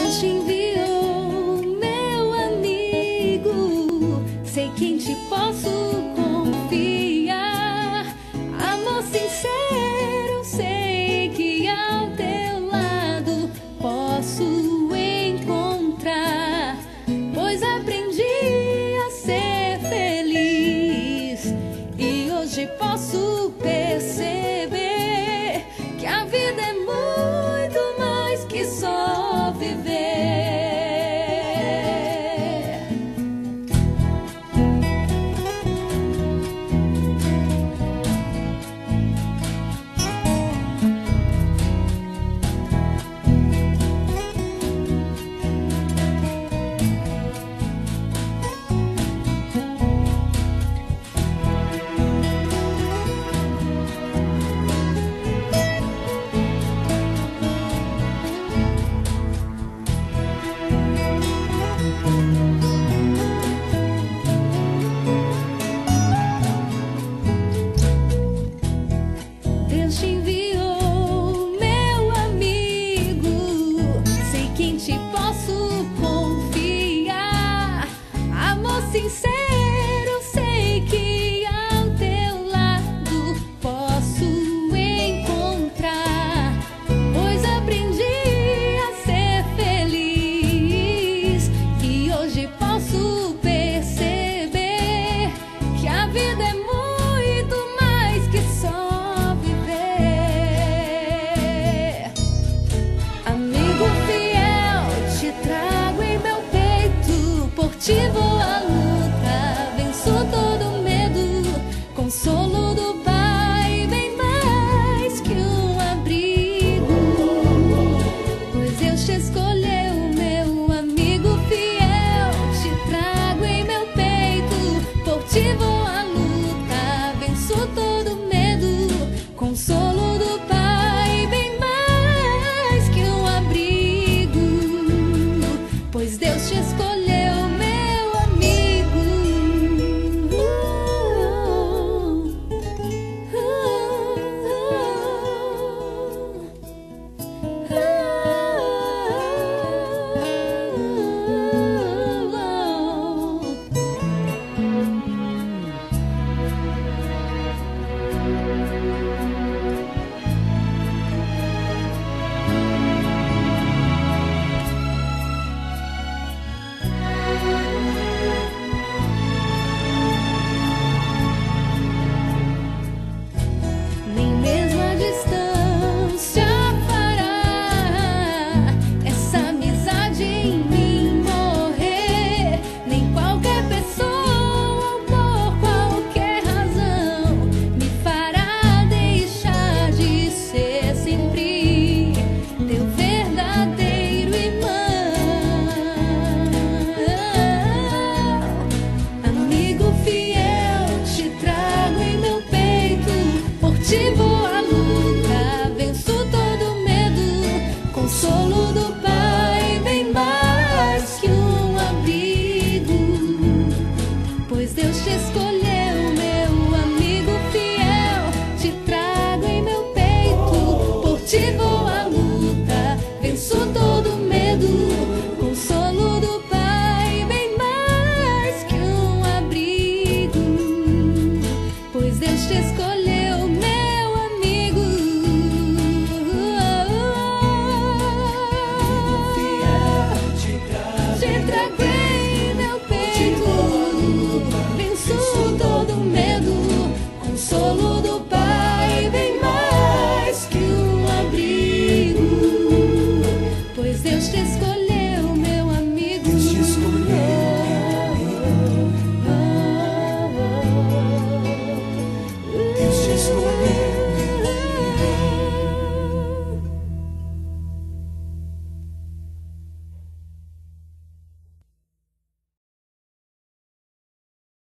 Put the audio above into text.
Deus te enviou, meu amigo. Sei que em ti posso confiar. Amor sincero, sei que ao teu lado posso encontrar. Pois aprendi a ser feliz e hoje posso perceber que a vida é muito mais que só viver. Deus te enviou, meu amigo. Sei que em ti posso confiar. Amor sincero, sei que ao teu lado posso encontrar. Pois aprendi a ser feliz e hoje posso perceber que a vida é muito mais que só viver. Amigo fiel, te trago em meu peito. Por ti vou à luta, venço todo medo. Consolo do Pai, bem mais que um abrigo. Pois Deus te escolheu, meu amigo fiel. Te trago em meu peito. Por ti vou à luta, venço todo medo. Consolo do Pai, bem mais que um abrigo. Pois Deus te escolheu, meu amigo. Nem mesmo a distância fará essa amizade em mim morrer. Nem qualquer pessoa ou por qualquer razão me fará deixar de ser sempre teu verdadeiro irmão. Amigo fiel, te trago em meu peito. Por ti vou à luta, venço todo medo. Consolo do Pai.